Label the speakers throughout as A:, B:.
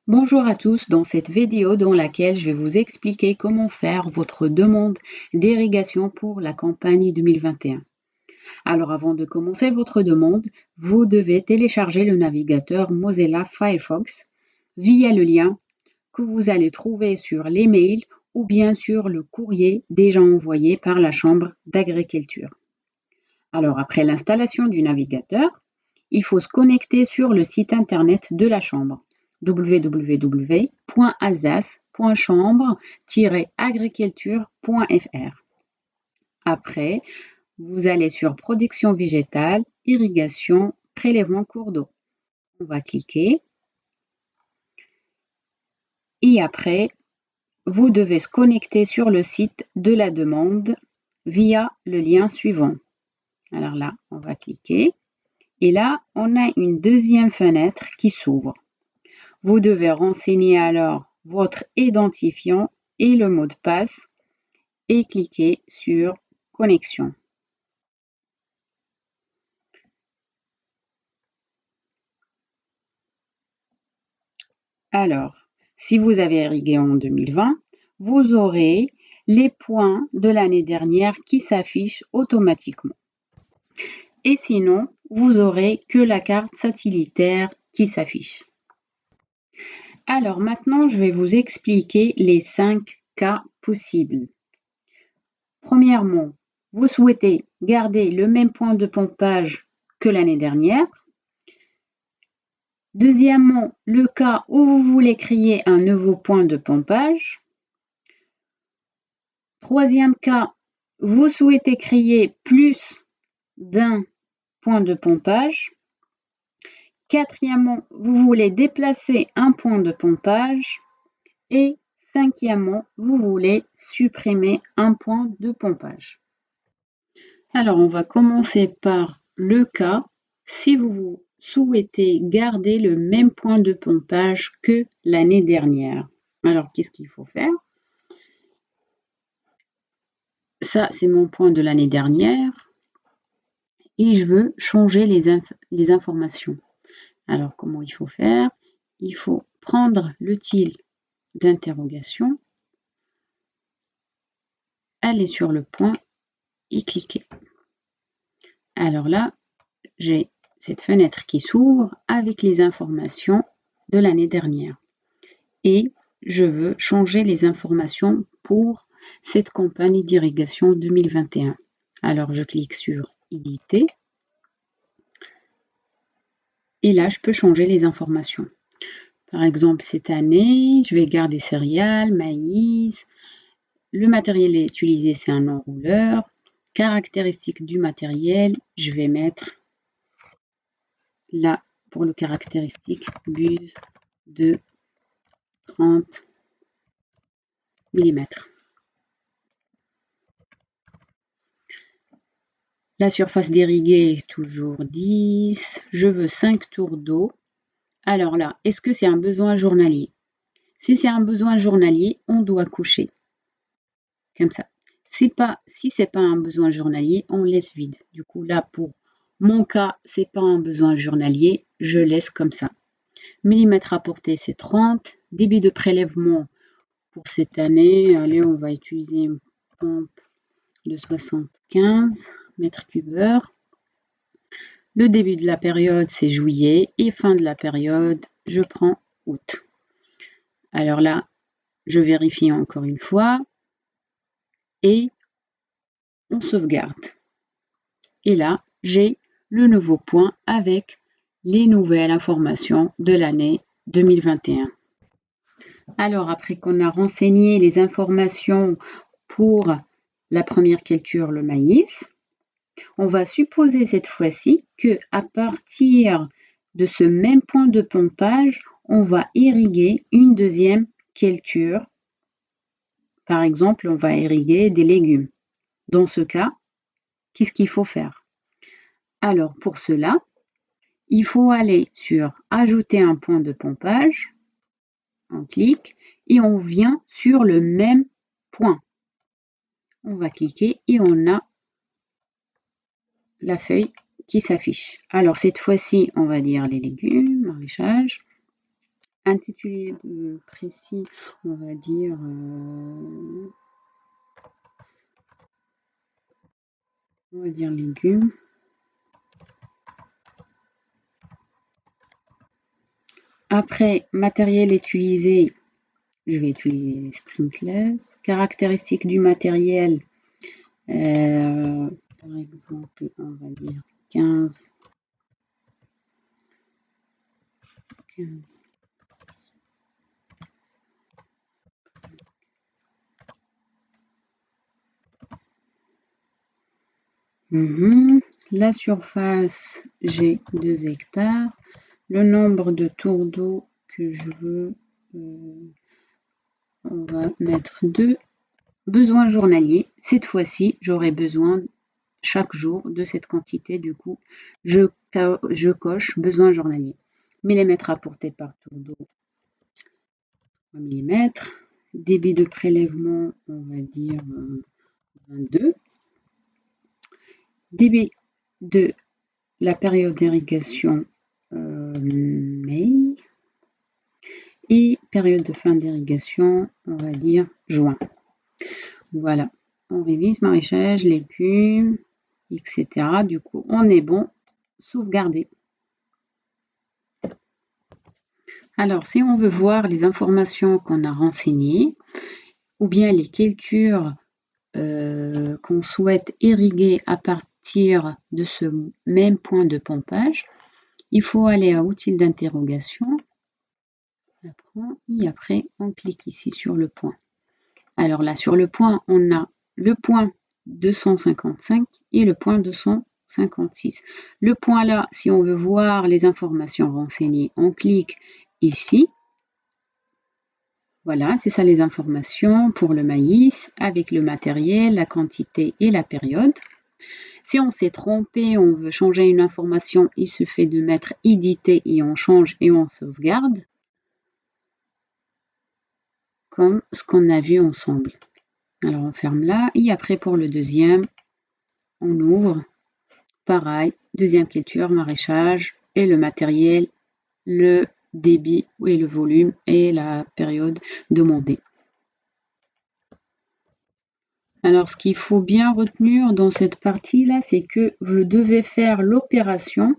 A: Bonjour à tous, dans cette vidéo dans laquelle je vais vous expliquer comment faire votre demande d'irrigation pour la campagne 2021. Alors avant de commencer votre demande, vous devez télécharger le navigateur Mozilla Firefox via le lien que vous allez trouver sur l'email ou bien sur le courrier déjà envoyé par la Chambre d'agriculture. Alors après l'installation du navigateur, il faut se connecter sur le site internet de la Chambre www.alsace.chambre-agriculture.fr. Après, vous allez sur Production végétale, irrigation, prélèvement cours d'eau. On va cliquer et après, vous devez se connecter sur le site de la demande via le lien suivant. Alors là, on va cliquer et là, on a une deuxième fenêtre qui s'ouvre. Vous devez renseigner alors votre identifiant et le mot de passe et cliquer sur Connexion. Alors, si vous avez irrigué en 2020, vous aurez les points de l'année dernière qui s'affichent automatiquement. Et sinon, vous aurez que la carte satellitaire qui s'affiche. Alors maintenant, je vais vous expliquer les 5 cas possibles. Premièrement, vous souhaitez garder le même point de pompage que l'année dernière. Deuxièmement, le cas où vous voulez créer un nouveau point de pompage. Troisième cas, vous souhaitez créer plus d'un point de pompage. Quatrièmement, vous voulez déplacer un point de pompage. Et cinquièmement, vous voulez supprimer un point de pompage. Alors, on va commencer par le cas si vous souhaitez garder le même point de pompage que l'année dernière. Alors, qu'est-ce qu'il faut faire? Ça, c'est mon point de l'année dernière et je veux changer les informations. Alors, comment il faut faire? Il faut prendre le tilde d'interrogation, aller sur le point et cliquer. Alors là, j'ai cette fenêtre qui s'ouvre avec les informations de l'année dernière. Et je veux changer les informations pour cette campagne d'irrigation 2021. Alors, je clique sur Éditer. Et là, je peux changer les informations. Par exemple, cette année, je vais garder céréales, maïs. Le matériel utilisé, c'est un enrouleur. Caractéristiques du matériel, je vais mettre là, pour le caractéristique, buse de 30 mm. La surface d'irriguer, toujours 10. Je veux 5 tours d'eau. Alors là, est-ce que c'est un besoin journalier? Si c'est un besoin journalier, on doit coucher. Comme ça. Si c'est pas un besoin journalier, on laisse vide. Du coup, là, pour mon cas, c'est pas un besoin journalier, je laisse comme ça. Millimètres à portée, c'est 30. Débit de prélèvement pour cette année, allez, on va utiliser une pompe de 75 mètres cubeurs. Le début de la période, c'est juillet et fin de la période, je prends août. Alors là, je vérifie encore une fois et on sauvegarde. Et là, j'ai le nouveau point avec les nouvelles informations de l'année 2021. Alors, après qu'on a renseigné les informations pour la première culture, le maïs, on va supposer cette fois-ci qu'à partir de ce même point de pompage, on va irriguer une deuxième culture. Par exemple, on va irriguer des légumes. Dans ce cas, qu'est-ce qu'il faut faire? Alors, pour cela, il faut aller sur « Ajouter un point de pompage ». On clique et on vient sur le même point. On va cliquer et on a la feuille qui s'affiche. Alors, cette fois-ci, on va dire les légumes, maraîchage. Intitulé précis, on va dire légumes. Après, matériel utilisé, je vais utiliser les sprinklers. Caractéristiques du matériel, par exemple, on va dire 15. La surface, j'ai 2 hectares. Le nombre de tours d'eau que je veux, on va mettre 2. Besoin journalier. Cette fois-ci, j'aurai besoin chaque jour de cette quantité. Du coup, je coche besoin journalier. Millimètres apportés par tour d'eau, 3 mm. Débit de prélèvement, on va dire 22. Débit de la période d'irrigation, mai. Et période de fin d'irrigation, on va dire juin. Voilà, on révise maraîchage, légumes, etc. Du coup, on est bon, sauvegarder. Alors, si on veut voir les informations qu'on a renseignées, ou bien les cultures qu'on souhaite irriguer à partir de ce même point de pompage, il faut aller à outils d'interrogation, et après on clique ici sur le point. Alors là, sur le point, on a le point 255 et le point 256. Le point là, si on veut voir les informations renseignées, on clique ici. Voilà, c'est ça les informations pour le maïs avec le matériel, la quantité et la période. Si on s'est trompé, on veut changer une information, il suffit de mettre éditer et on change et on sauvegarde. Comme ce qu'on a vu ensemble. Alors on ferme là et après pour le deuxième, on ouvre. Pareil, deuxième culture, maraîchage et le matériel, le débit et le volume et la période demandée. Alors ce qu'il faut bien retenir dans cette partie-là, c'est que vous devez faire l'opération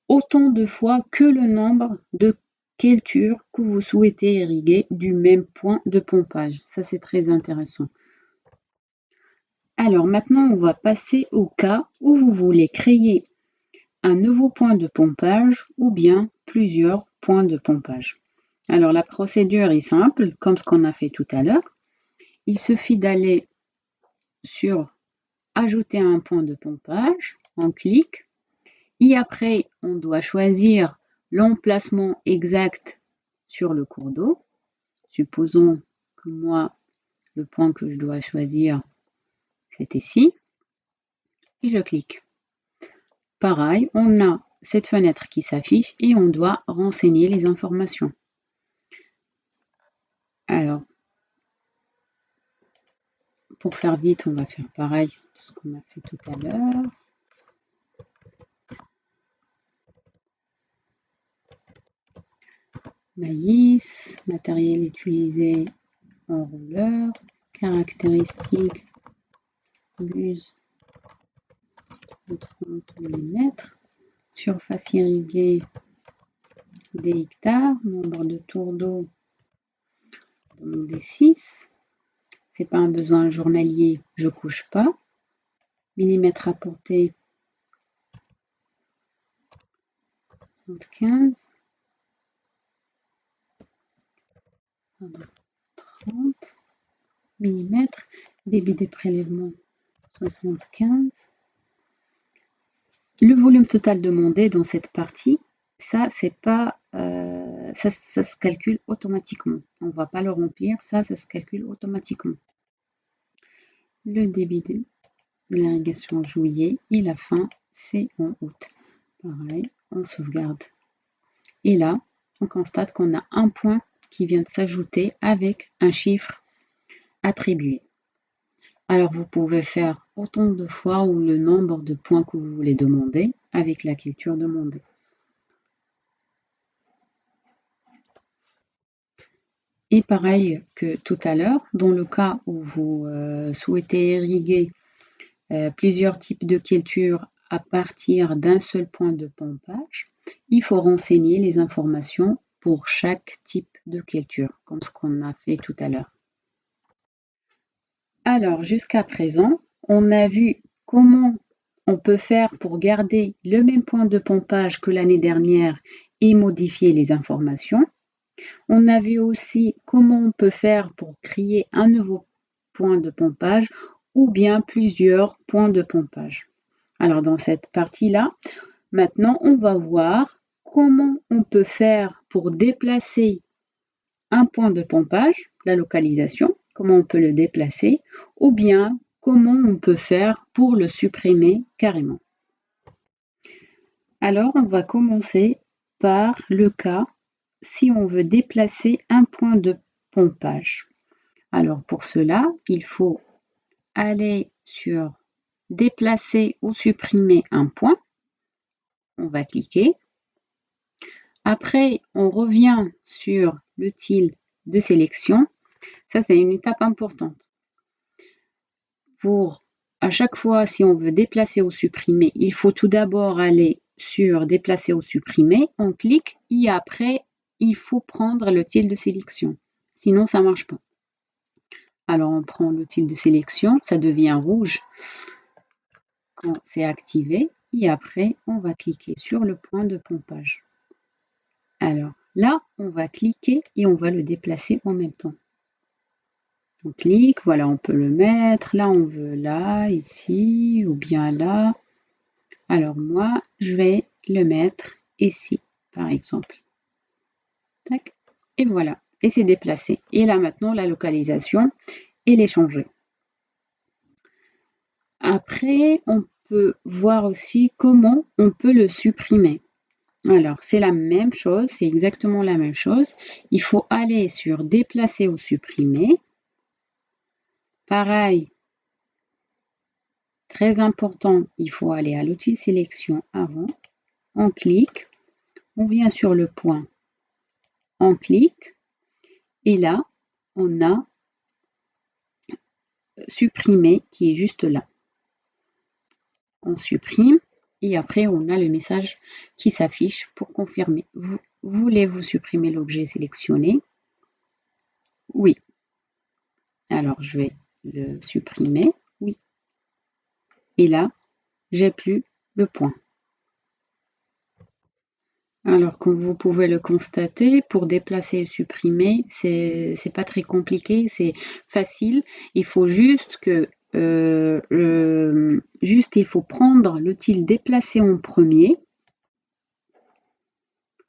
A: autant de fois que le nombre de cultures que vous souhaitez irriguer du même point de pompage. Ça, c'est très intéressant. Alors maintenant, on va passer au cas où vous voulez créer un nouveau point de pompage ou bien plusieurs points de pompage. Alors la procédure est simple, comme ce qu'on a fait tout à l'heure. Il suffit d'aller sur ajouter un point de pompage, on clique et après on doit choisir l'emplacement exact sur le cours d'eau. Supposons que moi, le point que je dois choisir, c'est ici. Et je clique. Pareil, on a cette fenêtre qui s'affiche et on doit renseigner les informations. Alors, pour faire vite, on va faire pareil, ce qu'on a fait tout à l'heure. Maïs, matériel utilisé, enrouleur, caractéristiques, buse de 30 mm, surface irriguée des hectares, nombre de tours d'eau des 6. C'est pas un besoin journalier, je couche pas. Millimètres apportés 75. 30 mm. Débit des prélèvements 75. Le volume total demandé dans cette partie, ça c'est pas ça se calcule automatiquement. On ne va pas le remplir, ça se calcule automatiquement. Le débit de l'irrigation en juillet et la fin c'est en août. Pareil, on sauvegarde. Et là, on constate qu'on a un point qui vient de s'ajouter avec un chiffre attribué. Alors vous pouvez faire autant de fois ou le nombre de points que vous voulez demander avec la culture demandée. Et pareil que tout à l'heure, dans le cas où vous souhaitez irriguer plusieurs types de cultures à partir d'un seul point de pompage, il faut renseigner les informations pour chaque type de culture, comme ce qu'on a fait tout à l'heure. Alors, jusqu'à présent, on a vu comment on peut faire pour garder le même point de pompage que l'année dernière et modifier les informations. On a vu aussi comment on peut faire pour créer un nouveau point de pompage ou bien plusieurs points de pompage. Alors dans cette partie-là, maintenant on va voir comment on peut faire pour déplacer un point de pompage, la localisation, comment on peut le déplacer, ou bien comment on peut faire pour le supprimer carrément. Alors on va commencer par le cas si on veut déplacer un point de pompage. Alors pour cela, il faut aller sur déplacer ou supprimer un point. On va cliquer. Après, on revient sur l'outil de sélection. Ça, c'est une étape importante. Pour à chaque fois, si on veut déplacer ou supprimer, il faut tout d'abord aller sur déplacer ou supprimer. On clique et après, il faut prendre l'outil de sélection. Sinon, ça ne marche pas. Alors, on prend l'outil de sélection, ça devient rouge quand c'est activé. Et après, on va cliquer sur le point de pompage. Alors, là, on va cliquer et on va le déplacer en même temps. On clique, voilà, on peut le mettre. Là, on veut là, ici, ou bien là. Alors, moi, je vais le mettre ici, par exemple. Tac. Et voilà. Et c'est déplacé. Et là, maintenant, la localisation, elle est changée. Après, on peut voir aussi comment on peut le supprimer. Alors, c'est la même chose, c'est exactement la même chose. Il faut aller sur déplacer ou supprimer. Pareil, très important, il faut aller à l'outil sélection avant. On clique, on vient sur le point, on clique. Et là, on a supprimé qui est juste là. On supprime et après on a le message qui s'affiche pour confirmer. Voulez-vous supprimer l'objet sélectionné? Oui. Alors je vais le supprimer. Oui. Et là, j'ai plus le point. Alors, comme vous pouvez le constater, pour déplacer et supprimer, c'est pas très compliqué, c'est facile. Il faut juste que il faut prendre l'outil déplacer en premier.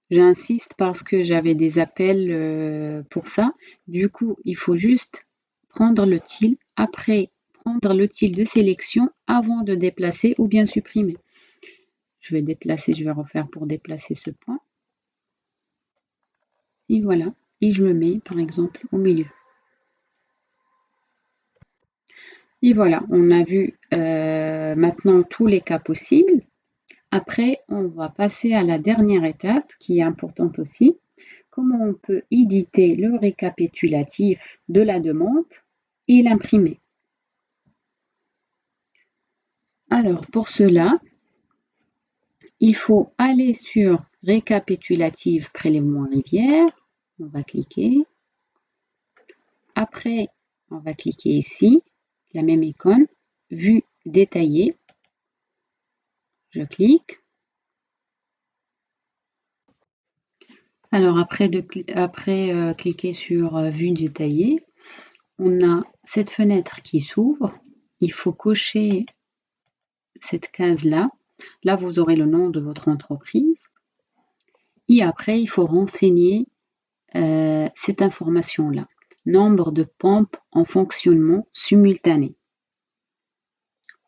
A: J'insiste parce que j'avais des appels pour ça. Du coup, il faut juste prendre l'outil, après prendre l'outil de sélection avant de déplacer ou bien supprimer. Je vais déplacer, je vais refaire pour déplacer ce point. Et voilà, et je le mets par exemple au milieu. Et voilà, on a vu maintenant tous les cas possibles. Après, on va passer à la dernière étape qui est importante aussi. Comment on peut éditer le récapitulatif de la demande et l'imprimer. Alors pour cela, il faut aller sur récapitulatif prélèvement rivière. On va cliquer. Après, on va cliquer ici, la même icône, vue détaillée. Je clique. Alors après cliquer sur vue détaillée, on a cette fenêtre qui s'ouvre. Il faut cocher cette case-là. Là, vous aurez le nom de votre entreprise. Et après, il faut renseigner cette information-là. Nombre de pompes en fonctionnement simultané.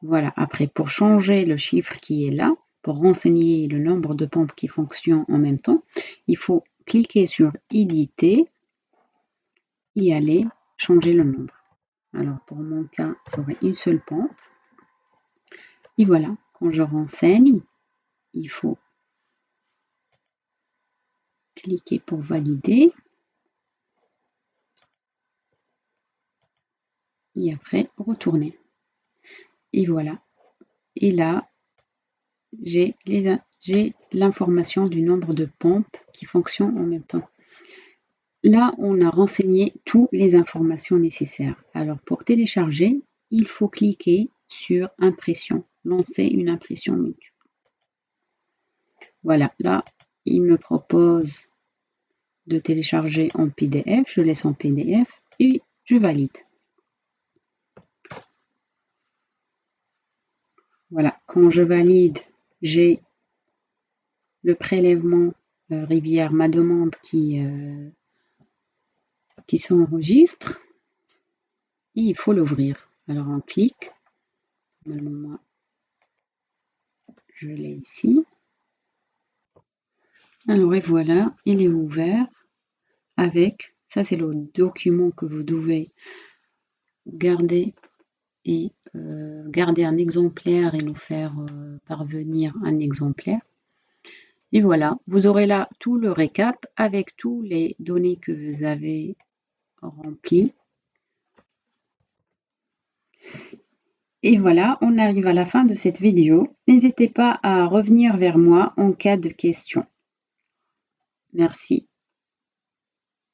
A: Voilà, après, pour changer le chiffre qui est là, pour renseigner le nombre de pompes qui fonctionnent en même temps, il faut cliquer sur éditer et aller changer le nombre. Alors, pour mon cas, j'aurai une seule pompe. Et voilà, quand je renseigne, il faut cliquer pour valider. et après retourner. Et voilà. Et là, j'ai l'information du nombre de pompes qui fonctionnent en même temps. Là, on a renseigné toutes les informations nécessaires. Alors, pour télécharger, il faut cliquer sur Impression, lancer une impression multiple. Voilà, là, il me propose de télécharger en PDF. Je laisse en PDF et je valide. Voilà, quand je valide, j'ai le prélèvement Rivière, ma demande qui s'enregistre et il faut l'ouvrir. Alors on clique, normalement je l'ai ici. Alors et voilà, il est ouvert avec, ça c'est le document que vous devez garder et garder un exemplaire et nous faire parvenir un exemplaire. Et voilà, vous aurez là tout le récap avec tous les données que vous avez remplies. Et voilà, on arrive à la fin de cette vidéo. N'hésitez pas à revenir vers moi en cas de questions. Merci.